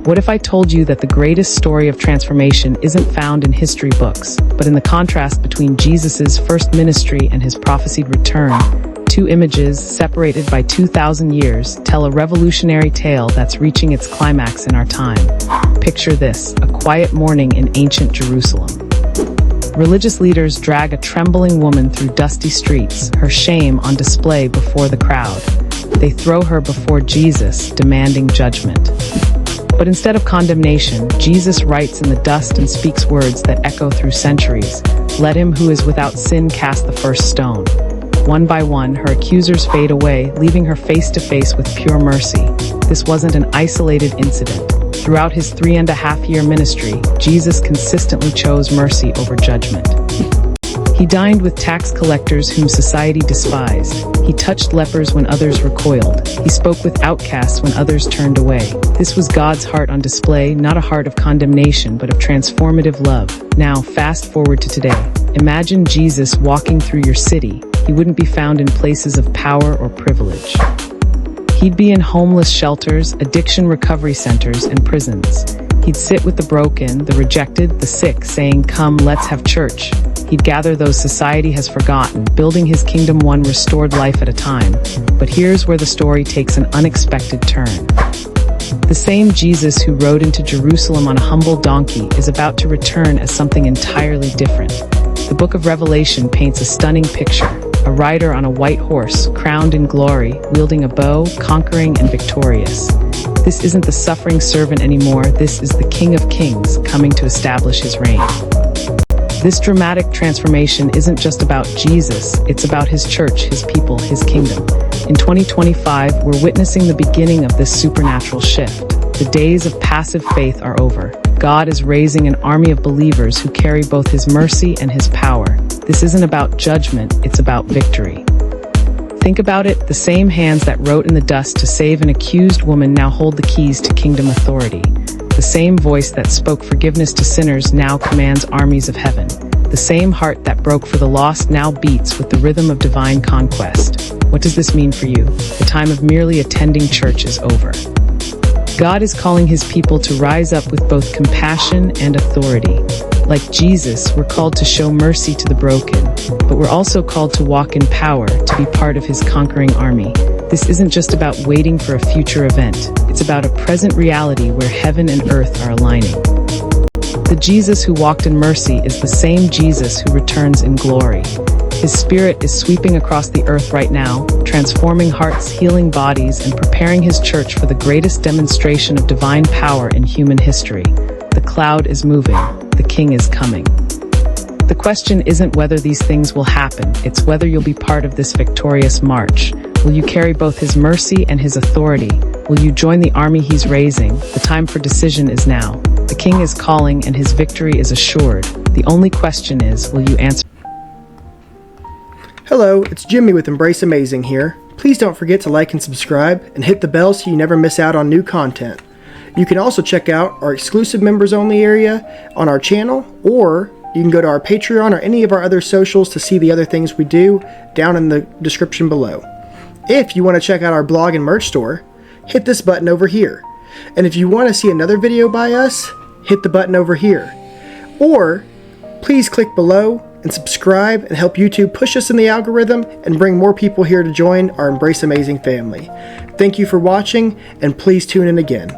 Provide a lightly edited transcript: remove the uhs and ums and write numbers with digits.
What if I told you that the greatest story of transformation isn't found in history books, but in the contrast between Jesus' first ministry and his prophesied return? Two images, separated by 2,000 years, tell a revolutionary tale that's reaching its climax in our time. Picture this, a quiet morning in ancient Jerusalem. Religious leaders drag a trembling woman through dusty streets, her shame on display before the crowd. They throw her before Jesus, demanding judgment. But instead of condemnation, Jesus writes in the dust and speaks words that echo through centuries. Let him who is without sin cast the first stone. One by one, her accusers fade away, leaving her face to face with pure mercy. This wasn't an isolated incident. Throughout his 3.5-year ministry, Jesus consistently chose mercy over judgment. He dined with tax collectors whom society despised. He touched lepers when others recoiled. He spoke with outcasts when others turned away. This was God's heart on display, not a heart of condemnation, but of transformative love. Now, fast forward to today. Imagine Jesus walking through your city. He wouldn't be found in places of power or privilege. He'd be in homeless shelters, addiction recovery centers, and prisons. He'd sit with the broken, the rejected, the sick, saying, "Come, let's have church." He'd gather those society has forgotten, building his kingdom one restored life at a time. But here's where the story takes an unexpected turn. The same Jesus who rode into Jerusalem on a humble donkey is about to return as something entirely different. The book of Revelation paints a stunning picture. A rider on a white horse, crowned in glory, wielding a bow, conquering and victorious. This isn't the suffering servant anymore, this is the King of Kings coming to establish his reign. This dramatic transformation isn't just about Jesus, it's about his church, his people, his kingdom. In 2025, we're witnessing the beginning of this supernatural shift. The days of passive faith are over. God is raising an army of believers who carry both his mercy and his power. This isn't about judgment, it's about victory. Think about it, the same hands that wrote in the dust to save an accused woman now hold the keys to kingdom authority. The same voice that spoke forgiveness to sinners now commands armies of heaven. The same heart that broke for the lost now beats with the rhythm of divine conquest. What does this mean for you? The time of merely attending church is over. God is calling his people to rise up with both compassion and authority. Like Jesus, we're called to show mercy to the broken, but we're also called to walk in power, to be part of his conquering army. This isn't just about waiting for a future event. It's about a present reality where heaven and earth are aligning. The Jesus who walked in mercy is the same Jesus who returns in glory. His spirit is sweeping across the earth right now, transforming hearts, healing bodies, and preparing his church for the greatest demonstration of divine power in human history. The cloud is moving. The King is coming. The question isn't whether these things will happen, it's whether you'll be part of this victorious march. Will you carry both his mercy and his authority? Will you join the army he's raising? The time for decision is now. The King is calling and his victory is assured. The only question is, will you answer? Hello, it's Jimmy with Embrace Amazing here. Please don't forget to like and subscribe and hit the bell so you never miss out on new content. You can also check out our exclusive members only area on our channel, or you can go to our Patreon or any of our other socials to see the other things we do down in the description below. If you want to check out our blog and merch store, hit this button over here. And if you want to see another video by us, hit the button over here. Or please click below and subscribe and help YouTube push us in the algorithm and bring more people here to join our Embrace Amazing family. Thank you for watching, and please tune in again.